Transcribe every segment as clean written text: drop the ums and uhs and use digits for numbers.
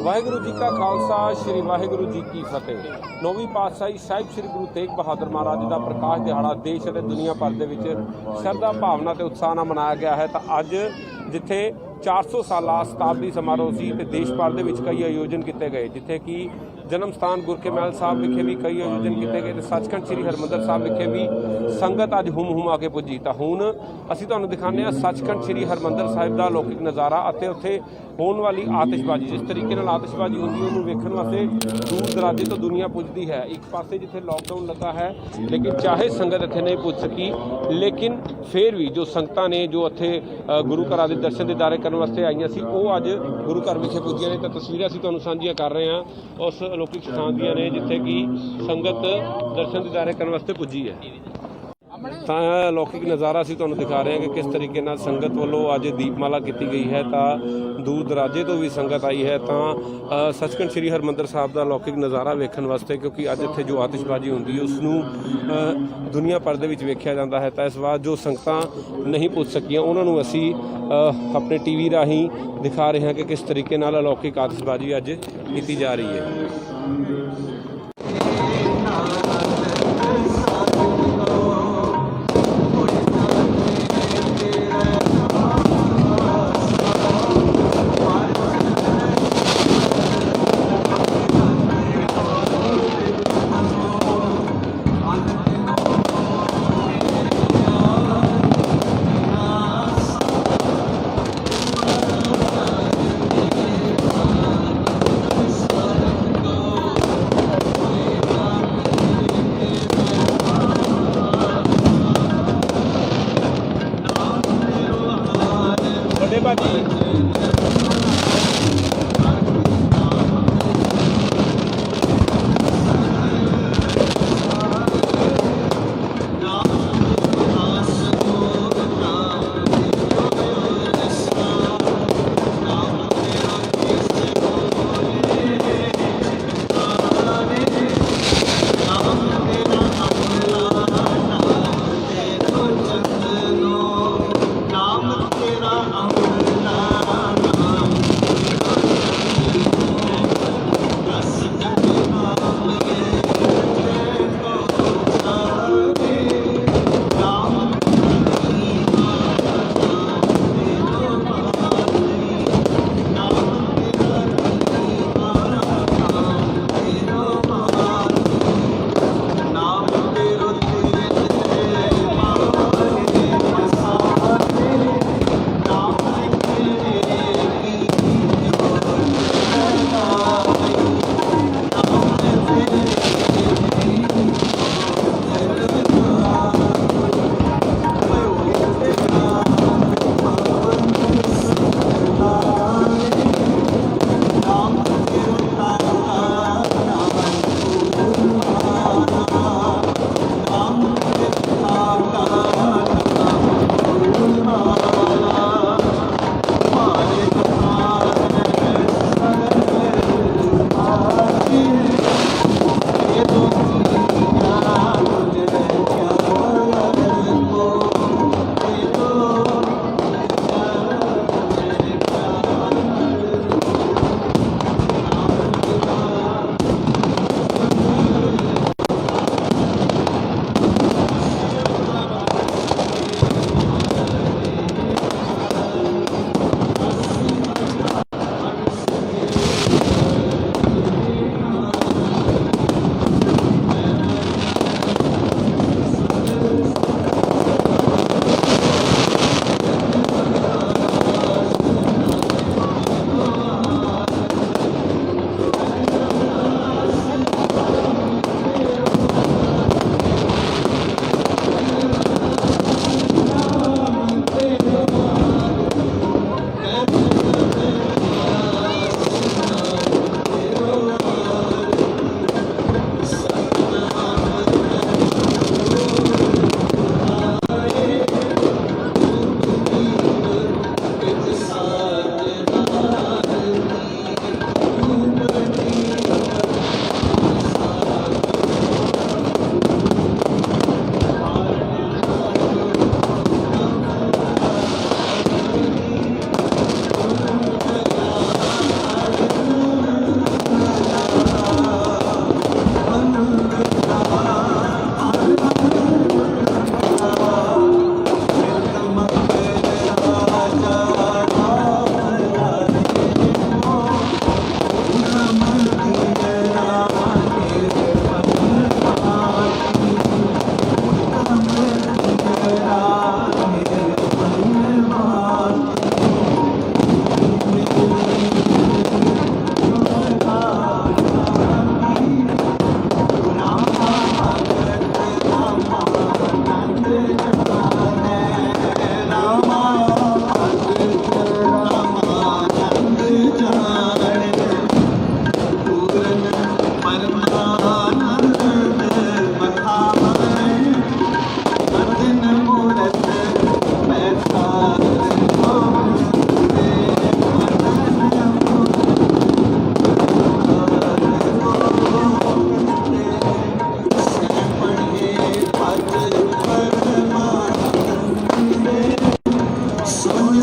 वाहिगुरू जी का खालसा श्री वाहिगुरू जी की फतेह। नौवीं पातशाही साहिब श्री गुरु तेग बहादुर महाराज का प्रकाश दिहाड़ा देश और दुनिया भर के श्रद्धा भावना ते उत्साह नाल मनाया गया है। तो अज जिथे 400 साला शताब्दी समारोह सी ते देश भर के कई आयोजन किए गए, जिथे कि जन्म स्थान गुर के महल साहब विखे भी कई आयोजन किए गए, सचखंड श्री हरमंदर साहब विखे भी संगत अज हुम हुमा के पुजी। तो हुण असीं तुहानूं दिखाने सचखंड श्री हरमंदर साहिब का अलौकिक नज़ारा अते उत्थे होने वाली आतिशबाजी। जिस तरीके नाल आतिशबाजी होंदी है उन्होंने वेखण वास्ते दूर दराजे तो दुनिया पुजदी है। एक पासे जिथे लॉकडाउन लगा है, लेकिन चाहे संगत इत्थे नहीं पुज सकी, लेकिन फिर भी जो संगतां ने जो इत्थे गुरु घरां दे दर्शन दीदारे करन वास्ते आईयां सी, वो अज गुरु घर विखे पुजीਆਂ ने। तो तस्वीरां असीं तुहानूं साਂਝੀਆਂ कर रहे हैं उस अलौकिक स्थान ਦੀਆਂ ने जिथे कि संगत दर्शन दीदारे करन वास्ते पुजी है। तो अलौकिक नज़ारा असीं तुहानूं दिखा रहे हैं कि किस तरीके नाल संगत वालों अज दीपमाला की गई है। तो दूर दराजे तो भी संगत आई है। तो सचखंड श्री हरमंदर साहब का अलौकिक नज़ारा वेखण वास्ते, क्योंकि अज इत्थे जो आतिशबाजी होंदी है उसनूं दुनिया भर दे विच वेखिया जाता है। तो इस बार जो संगतां नहीं पुज सकियां उन्होंने असीं अपने टीवी राही दिखा रहे हैं कि किस तरीके नाल अलौकिक आतिशबाजी अज की जा रही है।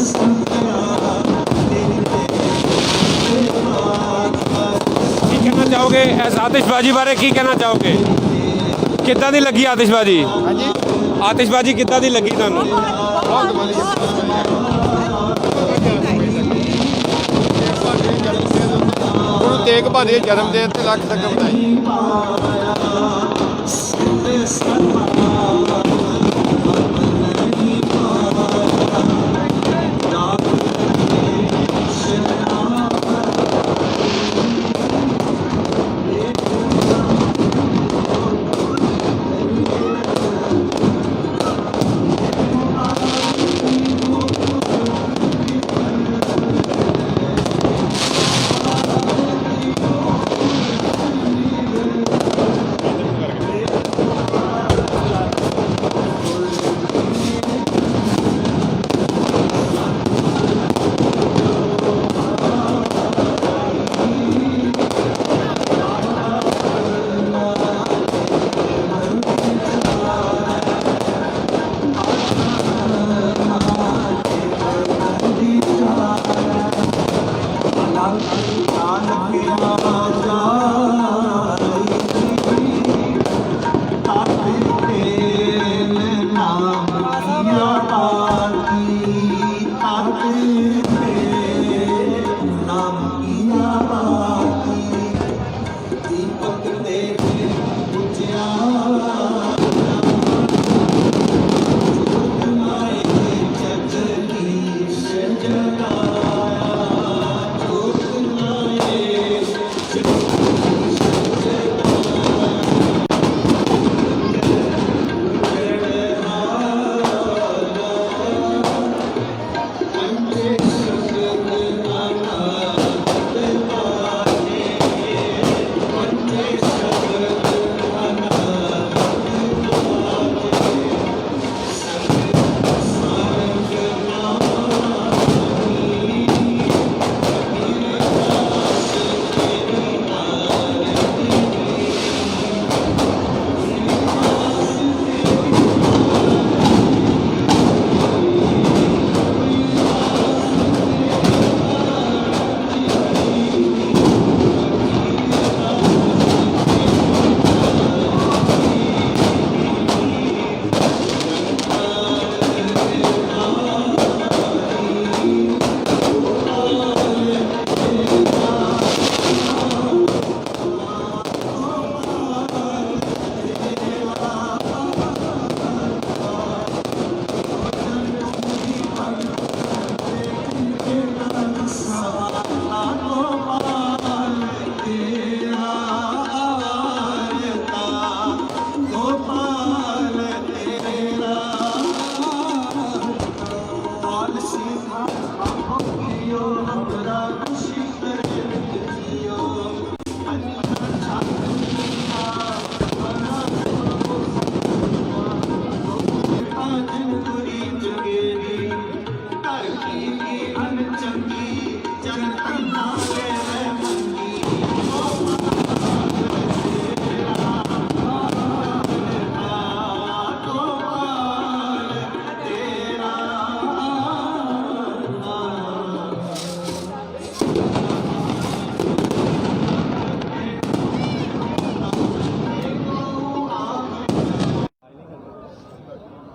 ਕੀ ਕਹਿਣਾ ਚਾਹੋਗੇ ਇਸ ਆਤਿਸ਼ਬਾਜ਼ੀ ਬਾਰੇ? ਕੀ ਕਹਿਣਾ ਚਾਹੋਗੇ? ਕਿੱਦਾਂ ਦੀ ਲੱਗੀ ਆਤਿਸ਼ਬਾਜ਼ੀ? ਹਾਂਜੀ, ਆਤਿਸ਼ਬਾਜ਼ੀ ਕਿੱਦਾਂ ਦੀ ਲੱਗੀ ਤੁਹਾਨੂੰ? ਬਹੁਤ ਵਧੀਆ। ਗੁਰੂ ਤੇਗ ਬਹਾਦਰ ਦੇ ਜਨਮ ਦਿਨ ਤੇ ਲੱਖ ਤੱਕ ਵਧਾਈ।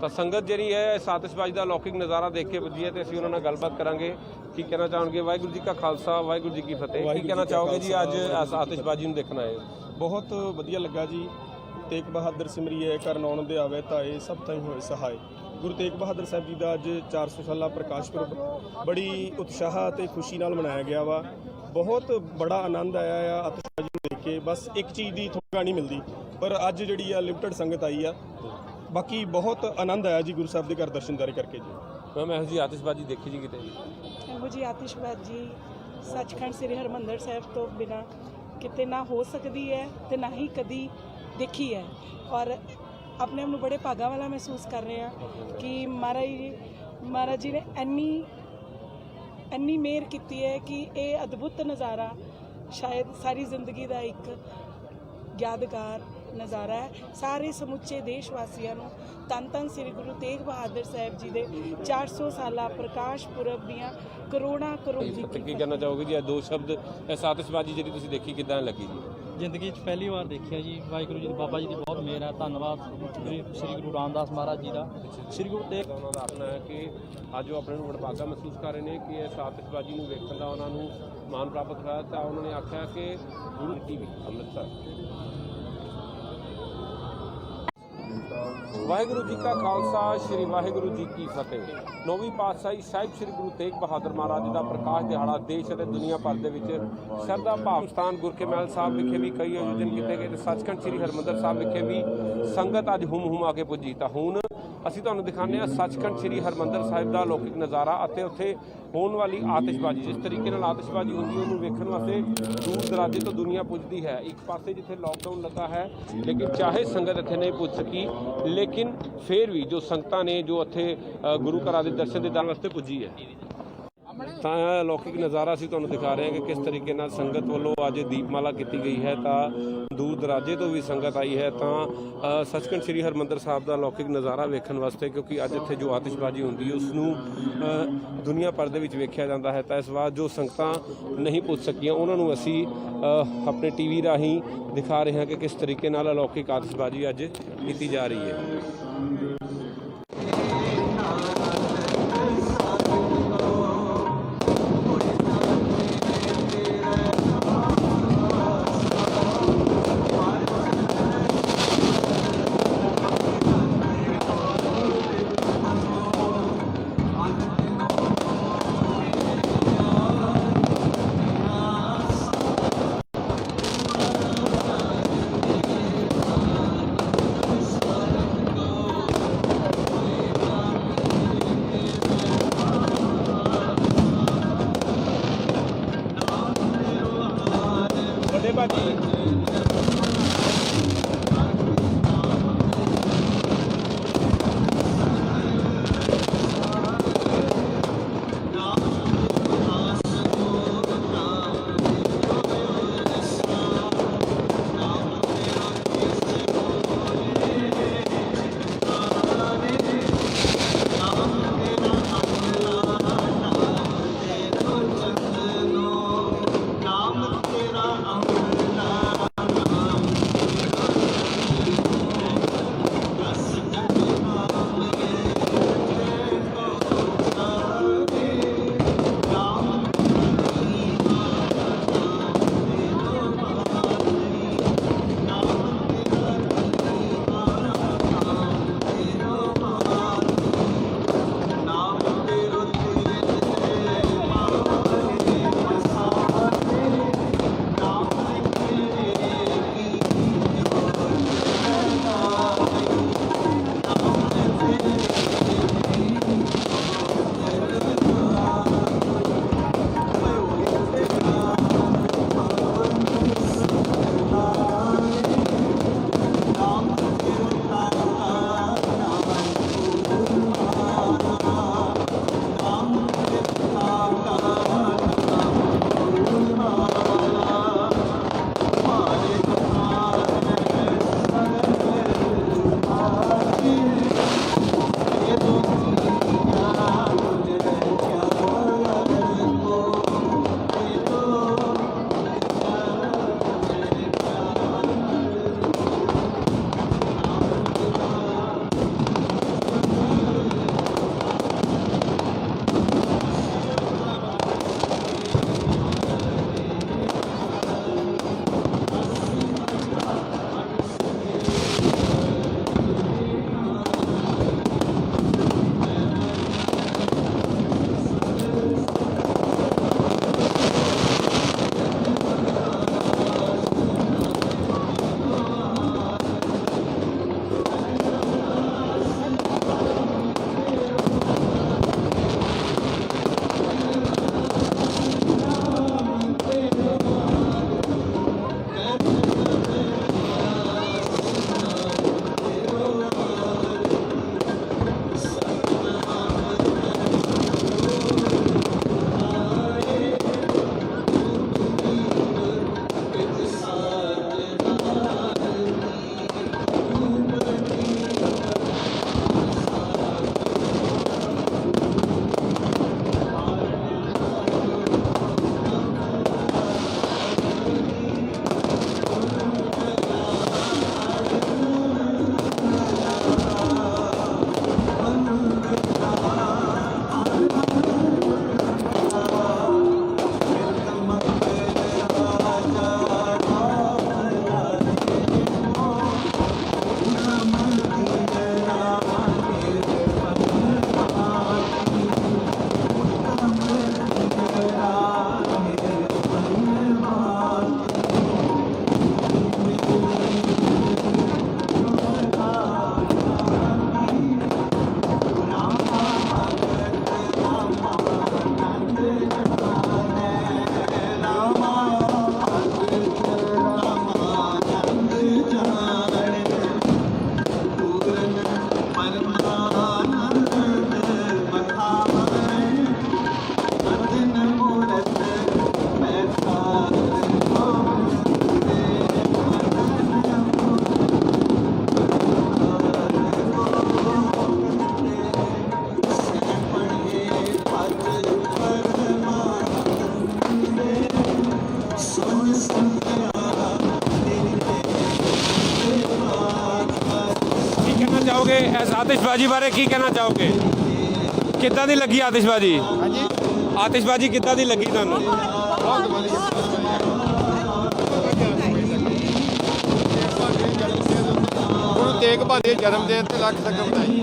ਤਾਂ ਸੰਗਤ ਜਿਹੜੀ ਹੈ ਇਸ ਆਤਿਸ਼ਬਾਜ਼ੀ ਦਾ ਲੌਕਿਕ ਨਜ਼ਾਰਾ ਦੇਖ ਕੇ ਵਧੀਆ ਤੇ ਅਸੀਂ ਉਹਨਾਂ ਨਾਲ ਗੱਲਬਾਤ ਕਰਾਂਗੇ। ਕੀ ਕਹਿਣਾ ਚਾਹਣਗੇ? ਵਾਹਿਗੁਰੂ ਜੀ ਕਾ ਖਾਲਸਾ, ਵਾਹਿਗੁਰੂ ਜੀ ਕੀ ਫਤਿਹ। ਕੀ ਕਹਿਣਾ ਚਾਹੋਗੇ ਜੀ ਅੱਜ ਇਸ ਆਤਿਸ਼ਬਾਜ਼ੀ ਨੂੰ ਦੇਖਣ ਆਏ? ਬਹੁਤ ਵਧੀਆ ਲੱਗਾ ਜੀ। ਤੇਗ ਬਹਾਦਰ ਸਿਮਰੀਏ ਕਰ ਨੌਨ ਦੇ ਆਵੇ ਤਾਏ ਸਭ ਤਾਈਂ ਹੋਏ ਸਹਾਏ। ਗੁਰੂ ਤੇਗ ਬਹਾਦਰ ਸਾਹਿਬ ਜੀ ਦਾ ਅੱਜ 400 ਸਾਲਾ ਪ੍ਰਕਾਸ਼ ਪੁਰਬ ਬੜੀ ਉਤਸ਼ਾਹ ਅਤੇ ਖੁਸ਼ੀ ਨਾਲ ਮਨਾਇਆ ਗਿਆ ਵਾ। ਬਹੁਤ ਬੜਾ ਆਨੰਦ ਆਇਆ ਆ ਆਤਿਸ਼ਬਾਜ਼ੀ ਨੂੰ ਦੇਖ ਕੇ। ਬਸ ਇੱਕ ਚੀਜ਼ ਦੀ ਥੋੜ੍ਹਾ ਨਹੀਂ ਮਿਲਦੀ, ਪਰ ਅੱਜ ਜਿਹੜੀ ਆ ਲਿਮਟਡ ਸੰਗਤ ਆਈ ਆ। ਬਾਕੀ ਬਹੁਤ ਆਨੰਦ ਆਇਆ ਜੀ ਗੁਰੂ ਸਾਹਿਬ ਦੇ ਘਰ ਦਰਸ਼ਨਦਾਰੀ ਕਰਕੇ ਜੀ। ਮੈਮ ਇਹੋ ਜਿਹੀ ਆਤਿਸ਼ਬਾਜ਼ੀ ਦੇਖੀ ਜੀ ਕਿਤੇ? ਇਹੋ ਜਿਹੀ ਆਤਿਸ਼ਬਾਜ਼ੀ ਸੱਚਖੰਡ ਸ੍ਰੀ ਹਰਿਮੰਦਰ ਸਾਹਿਬ ਤੋਂ ਬਿਨਾਂ ਕਿਤੇ ਨਾ ਹੋ ਸਕਦੀ ਹੈ ਤੇ ਨਾ ਹੀ ਕਦੀ ਦੇਖੀ ਹੈ। ਔਰ ਆਪਣੇ ਆਪ ਨੂੰ ਬੜੇ ਭਾਗਾਂ ਵਾਲਾ ਮਹਿਸੂਸ ਕਰ ਰਹੇ ਹਾਂ ਕਿ ਮਹਾਰਾਜ ਜੀ ਨੇ ਇੰਨੀ ਮਿਹਰ ਕੀਤੀ ਹੈ ਕਿ ਇਹ ਅਦਭੁਤ ਨਜ਼ਾਰਾ ਸ਼ਾਇਦ ਸਾਰੀ ਜ਼ਿੰਦਗੀ ਦਾ ਇੱਕ ਯਾਦਗਾਰ ਨਜ਼ਾਰਾ ਹੈ। ਸਾਰੇ ਸਮੁੱਚੇ ਦੇਸ਼ ਵਾਸੀਆਂ ਨੂੰ ਧੰਨ ਧੰਨ ਸ੍ਰੀ ਗੁਰੂ ਤੇਗ ਬਹਾਦਰ ਸਾਹਿਬ ਜੀ ਦੇ 400 ਸਾਲਾ ਪ੍ਰਕਾਸ਼ ਪੁਰਬ ਦੀਆਂ ਕਰੋੜਾਂ ਕਰੋੜ ਜੀ ਕੀ ਕਹਿਣਾ ਚਾਹੋਗੇ ਜੀ? ਇਹ ਦੋ ਸ਼ਬਦ, ਇਸ ਆਤਿਸ਼ਬਾਜ਼ੀ ਜਿਹੜੀ ਤੁਸੀਂ ਦੇਖੀ, ਕਿੱਦਾਂ ਲੱਗੀ ਜੀ? ਜ਼ਿੰਦਗੀ 'ਚ ਪਹਿਲੀ ਵਾਰ ਦੇਖਿਆ ਜੀ। ਵਾਹਿਗੁਰੂ ਜੀ ਦੀ, ਬਾਬਾ ਜੀ ਦੀ ਬਹੁਤ ਮਿਹਰ ਹੈ। ਧੰਨਵਾਦ ਸ੍ਰੀ ਗੁਰੂ ਰਾਮਦਾਸ ਮਹਾਰਾਜ ਜੀ ਦਾ। ਸ੍ਰੀ ਗੁਰੂ ਤੇਗ ਉਹਨਾਂ ਦਾ ਆਖਣਾ ਹੈ ਕਿ ਅੱਜ ਉਹ ਆਪਣੇ ਨੂੰ ਵਡਭਾਗਾ ਮਹਿਸੂਸ ਕਰ ਰਹੇ ਨੇ ਕਿ ਇਸ ਆਤਿਸ਼ਬਾਜ਼ੀ ਨੂੰ ਵੇਖਣ ਦਾ ਉਹਨਾਂ ਨੂੰ ਮਾਣ ਪ੍ਰਾਪਤ ਹੋਇਆ। ਤਾਂ ਉਹਨਾਂ ਨੇ ਆਖਿਆ ਕਿ ਗੁਰੂ ਟੀਵੀ ਅੰਮ੍ਰਿਤਸਰ। ਵਾਹਿਗੁਰੂ ਜੀ ਕਾ ਖਾਲਸਾ, ਸ੍ਰੀ ਵਾਹਿਗੁਰੂ ਜੀ ਕੀ ਫਤਿਹ। ਨੌਵੀਂ ਪਾਤਸ਼ਾਹੀ ਸਾਹਿਬ ਸ੍ਰੀ ਗੁਰੂ ਤੇਗ ਬਹਾਦਰ ਮਹਾਰਾਜ ਜੀ ਦਾ ਪ੍ਰਕਾਸ਼ ਦਿਹਾੜਾ ਦੇਸ਼ ਅਤੇ ਦੁਨੀਆ ਭਰ ਦੇ ਵਿੱਚ ਸ਼ਰਧਾ ਭਾਵ ਸਥਾਨ ਗੁਰ ਕੇ ਮਹਿਲ ਸਾਹਿਬ ਵਿਖੇ ਵੀ ਕਈ ਆਯੋਜਨ ਕੀਤੇ ਗਏ ਤੇ ਸੱਚਖੰਡ ਸ੍ਰੀ ਹਰਿਮੰਦਰ ਸਾਹਿਬ ਵਿਖੇ ਵੀ ਸੰਗਤ ਅੱਜ ਹੁਮ ਆ ਕੇ ਪੁੱਜੀ। ਤਾਂ ਹੁਣ ਅਸੀਂ ਤੁਹਾਨੂੰ ਦਿਖਾਉਂਦੇ ਹਾਂ ਸੱਚਖੰਡ ਸ੍ਰੀ ਹਰਿਮੰਦਰ ਸਾਹਿਬ ਦਾ ਅਲੌਕਿਕ ਨਜ਼ਾਰਾ ਅਤੇ ਉੱਥੇ ਹੋਣ ਵਾਲੀ ਆਤਿਸ਼ਬਾਜ਼ੀ। ਜਿਸ ਤਰੀਕੇ ਨਾਲ ਆਤਿਸ਼ਬਾਜ਼ੀ ਹੁੰਦੀ ਹੈ ਉਹਨੂੰ ਵੇਖਣ ਵਾਸਤੇ ਦੂਰ ਦਰਾਜੇ ਤੋਂ ਦੁਨੀਆ ਪੁੱਜਦੀ ਹੈ। ਇੱਕ ਪਾਸੇ ਜਿੱਥੇ ਲਾਕਡਾਊਨ ਲੱਗਾ ਹੈ, ਲੇਕਿਨ ਚਾਹੇ ਸੰਗਤ ਇੱਥੇ ਨਹੀਂ ਪੁੱਜ ਸਕੀ, ਲੇਕਿਨ ਫਿਰ ਵੀ ਜੋ ਸੰਗਤਾਂ ਨੇ ਜੋ ਇੱਥੇ ਗੁਰੂ ਘਰਾਂ ਦੇ ਦਰਸ਼ਨ ਦੀਦਾਰ ਵਾਸਤੇ ਪੁੱਜੀ ਹੈ। ਤਾਂ ਇਹ ਅਲੌਕਿਕ ਨਜ਼ਾਰਾ ਅਸੀਂ ਤੁਹਾਨੂੰ ਦਿਖਾ ਰਹੇ ਹਾਂ ਕਿ ਕਿਸ ਤਰੀਕੇ ਨਾਲ ਸੰਗਤ ਵੱਲੋਂ ਅੱਜ ਦੀਪਮਾਲਾ ਕੀਤੀ ਗਈ ਹੈ। ਤਾਂ ਦੂਰ ਦਰਾਜੇ ਤੋਂ ਵੀ ਸੰਗਤ ਆਈ ਹੈ ਤਾਂ ਸੱਚਖੰਡ ਸ੍ਰੀ ਹਰਿਮੰਦਰ ਸਾਹਿਬ ਦਾ ਅਲੌਕਿਕ ਨਜ਼ਾਰਾ ਵੇਖਣ ਵਾਸਤੇ, ਕਿਉਂਕਿ ਅੱਜ ਇੱਥੇ ਜੋ ਆਤਿਸ਼ਬਾਜ਼ੀ ਹੁੰਦੀ ਹੈ ਉਸ ਨੂੰ ਦੁਨੀਆ ਭਰ ਦੇ ਵਿੱਚ ਵੇਖਿਆ ਜਾਂਦਾ ਹੈ। ਤਾਂ ਇਸ ਵਾਰ ਜੋ ਸੰਗਤਾਂ ਨਹੀਂ ਪੁੱਜ ਸਕੀਆਂ ਉਹਨਾਂ ਨੂੰ ਅਸੀਂ ਆਪਣੇ ਟੀਵੀ ਰਾਹੀਂ ਦਿਖਾ ਰਹੇ ਹਾਂ ਕਿ ਕਿਸ ਤਰੀਕੇ ਨਾਲ ਅਲੌਕਿਕ ਆਤਿਸ਼ਬਾਜ਼ੀ ਅੱਜ ਕੀਤੀ ਜਾ ਰਹੀ ਹੈ। ਵੱਡੇ ਭਾਜੀ ਇਸ ਆਤਿਸ਼ਬਾਜ਼ੀ ਬਾਰੇ ਕੀ ਕਹਿਣਾ ਚਾਹੋਗੇ? ਕਿੱਦਾਂ ਦੀ ਲੱਗੀ ਆਤਿਸ਼ਬਾਜ਼ੀ? ਹਾਂਜੀ ਆਤਿਸ਼ਬਾਜ਼ੀ ਕਿੱਦਾਂ ਦੀ ਲੱਗੀ ਤੁਹਾਨੂੰ? ਬਹੁਤ ਵਧੀਆ ਗੁਰੂ ਤੇਗ ਬਹਾਦਰ ਦੇ ਜਨਮ ਦਿਨ ਤੇ ਲੱਖ ਲੱਖ ਵਧਾਈ।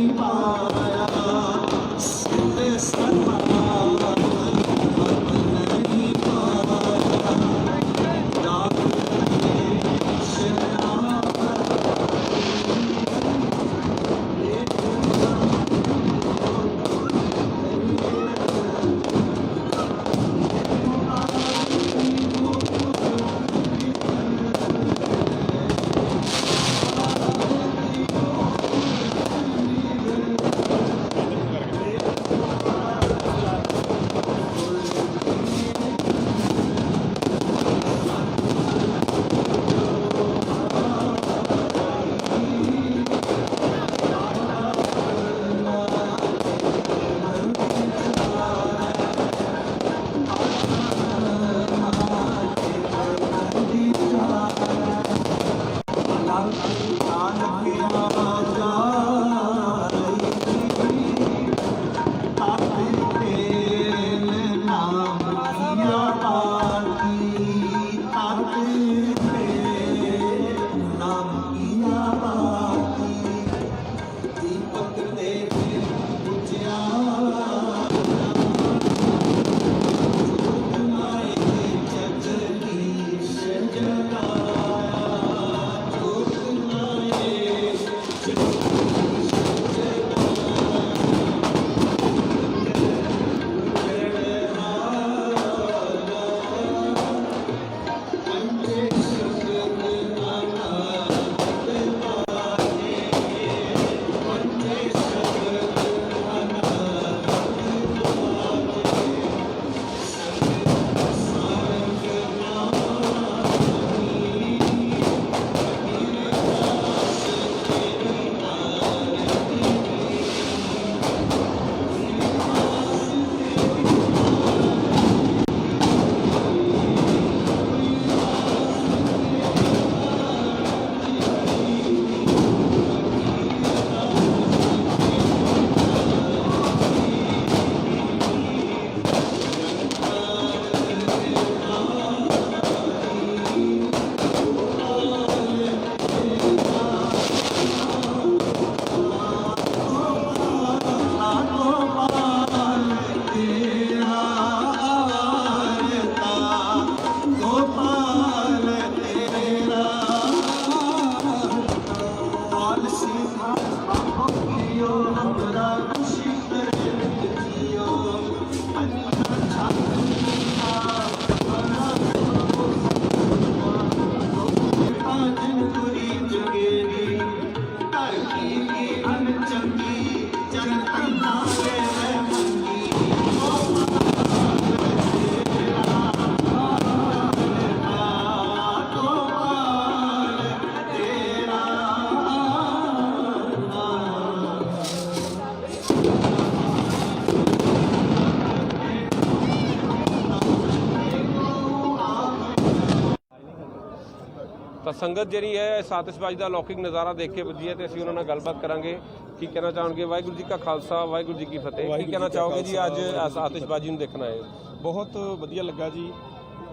ਤਾਂ ਸੰਗਤ ਜਿਹੜੀ ਹੈ ਇਸ ਆਤਿਸ਼ਬਾਜ਼ੀ ਦਾ ਲੌਕਿਕ ਨਜ਼ਾਰਾ ਦੇਖ ਕੇ ਵੱਜੀ ਹੈ ਤੇ ਅਸੀਂ ਉਹਨਾਂ ਨਾਲ ਗੱਲਬਾਤ ਕਰਾਂਗੇ। ਕੀ ਕਹਿਣਾ ਚਾਹਣਗੇ? ਵਾਹਿਗੁਰੂ ਜੀ ਕਾ ਖਾਲਸਾ, ਵਾਹਿਗੁਰੂ ਜੀ ਕੀ ਫਤਿਹ। ਕੀ ਕਹਿਣਾ ਚਾਹੋਗੇ ਜੀ ਅੱਜ ਇਸ ਆਤਿਸ਼ਬਾਜ਼ੀ ਨੂੰ ਦੇਖਣ ਆਏ? ਬਹੁਤ ਵਧੀਆ ਲੱਗਾ ਜੀ।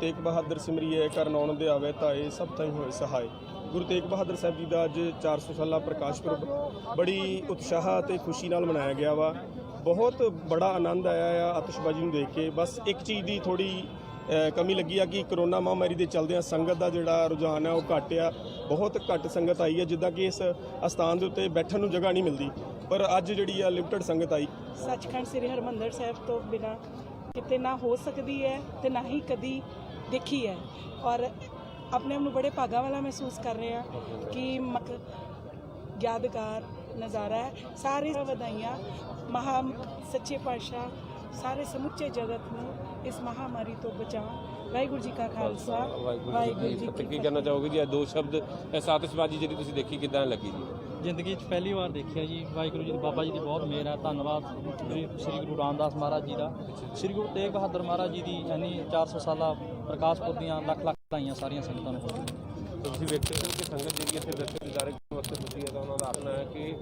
ਤੇਗ ਬਹਾਦਰ ਸਿਮਰਿਐ ਕਰ ਨੌਨ ਦੇ ਆਵੇ ਤਾਏ ਸਭ ਤਾਈਂ ਹੋਏ ਸਹਾਏ। ਗੁਰੂ ਤੇਗ ਬਹਾਦਰ ਸਾਹਿਬ ਜੀ ਦਾ ਅੱਜ 400 ਸਾਲਾ ਪ੍ਰਕਾਸ਼ ਪੁਰਬ ਬੜੀ ਉਤਸ਼ਾਹ ਅਤੇ ਖੁਸ਼ੀ ਨਾਲ ਮਨਾਇਆ ਗਿਆ ਵਾ। ਬਹੁਤ ਬੜਾ ਆਨੰਦ ਆਇਆ ਆ ਆਤਿਸ਼ਬਾਜ਼ੀ ਨੂੰ ਦੇਖ ਕੇ। ਬਸ ਇੱਕ ਚੀਜ਼ ਦੀ ਥੋੜੀ ਕਮੀ ਲੱਗੀ ਆ ਕਿ ਕਰੋਨਾ ਮਹਾਮਾਰੀ ਦੇ ਚੱਲਦਿਆਂ ਸੰਗਤ ਦਾ ਜਿਹੜਾ ਰੁਝਾਨ ਹੈ ਉਹ ਘੱਟ ਆ। ਬਹੁਤ ਘੱਟ ਸੰਗਤ ਆਈ ਹੈ, ਜਿੱਦਾਂ ਕਿ ਇਸ ਅਸਥਾਨ ਦੇ ਉੱਤੇ ਬੈਠਣ ਨੂੰ ਜਗ੍ਹਾ ਨਹੀਂ ਮਿਲਦੀ, ਪਰ ਅੱਜ ਜਿਹੜੀ ਆ ਲਿਮਟਡ ਸੰਗਤ ਆਈ। ਸੱਚਖੰਡ ਸ੍ਰੀ ਹਰਿਮੰਦਰ ਸਾਹਿਬ ਤੋਂ ਬਿਨਾਂ ਕਿਤੇ ਨਾ ਹੋ ਸਕਦੀ ਹੈ ਤੇ ਨਾ ਹੀ ਕਦੀ ਦੇਖੀ ਹੈ, ਔਰ ਆਪਣੇ ਆਪ ਨੂੰ ਬੜੇ ਭਾਗਾਂ ਵਾਲਾ ਮਹਿਸੂਸ ਕਰ ਰਹੇ ਹਾਂ ਕਿ ਯਾਦਗਾਰ ਨਜ਼ਾਰਾ ਹੈ। ਸਾਰੇ ਵਧਾਈਆਂ ਮਹਾ ਸੱਚੇ ਪਾਤਸ਼ਾਹ ਸਾਰੇ ਸਮੁੱਚੇ ਜਗਤ ਨੂੰ ਇਸ ਮਹਾਮਾਰੀ ਤੋਂ ਬਚਾਉਣ। ਵਾਹਿਗੁਰੂ ਜੀ ਕਾ ਖਾਲਸਾ, ਵਾਹਿਗੁਰੂ ਜੀ ਕੀ ਫਤਿਹ। ਕੀ ਫਤਿਹ। ਕਹਿਣਾ ਚਾਹੋਗੇ ਜੀ? ਇਹ ਦੋ ਸ਼ਬਦ ਇਸ ਆਤਿਸ਼ਬਾਜ਼ੀ ਜਿਹੜੀ ਤੁਸੀਂ ਦੇਖੀ ਕਿੱਦਾਂ ਲੱਗੀ ਜੀ? ਜ਼ਿੰਦਗੀ 'ਚ ਪਹਿਲੀ ਵਾਰ ਦੇਖਿਆ ਜੀ। ਵਾਹਿਗੁਰੂ ਜੀ ਬਾਬਾ ਜੀ ਦੀ ਬਹੁਤ ਮਿਹਰ ਹੈ। ਧੰਨਵਾਦ ਸ੍ਰੀ ਗੁਰੂ ਰਾਮਦਾਸ ਮਹਾਰਾਜ ਜੀ ਦਾ, ਸ੍ਰੀ ਗੁਰੂ ਤੇਗ ਬਹਾਦਰ ਮਹਾਰਾਜ ਜੀ ਦੀ ਯਾਨੀ 400 ਸਾਲਾ ਪ੍ਰਕਾਸ਼ ਪੁਰਬ ਦੀਆਂ ਲੱਖ ਲੱਖ ਵਧਾਈਆਂ ਸਾਰੀਆਂ ਸੰਗਤਾਂ ਨੂੰ। ਤੁਸੀਂ ਵੇਖਦੇ ਹੋ ਕਿ ਸੰਗਤ ਜਿਹੜੀ ਇੱਥੇ ਦਰਸ਼ਨ ਦਿਦਾਰੇ ਕਰਨ ਵਾਸਤੇ ਪੁੱਜੀ ਹੈ ਤਾਂ ਉਹਨਾਂ ਦਾ ਆਖਣਾ ਹੈ ਕਿ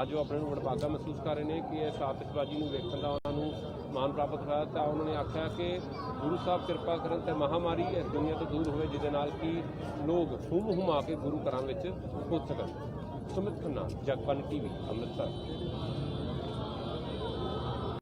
ਅੱਜ ਉਹ ਆਪਣੇ ਨੂੰ ਵਡਭਾਗਾ ਮਹਿਸੂਸ ਕਰ ਰਹੇ ਨੇ ਕਿ ਇਸ ਆਤਿਸ਼ਬਾਜ਼ੀ ਨੂੰ ਵੇਖਣ ਦਾ ਉਹਨਾਂ ਨੂੰ ਮਾਣ ਪ੍ਰਾਪਤ ਹੋਇਆ। ਤਾਂ ਉਹਨਾਂ ਨੇ ਆਖਿਆ ਕਿ ਗੁਰੂ ਸਾਹਿਬ ਕਿਰਪਾ ਕਰਨ ਤੇ ਮਹਾਮਾਰੀ ਇਸ ਦੁਨੀਆ ਤੋਂ ਦੂਰ ਹੋਵੇ, ਜਿਹਦੇ ਨਾਲ ਕਿ ਲੋਕ ਹੁੰਮ ਆ ਕੇ ਗੁਰੂ ਘਰਾਂ ਵਿੱਚ ਪੁੱਜ ਸਕਣ। ਸੁਮਿਤ ਖੰਨਾ, ਜਗਬਾਣੀ TV, ਅੰਮ੍ਰਿਤਸਰ।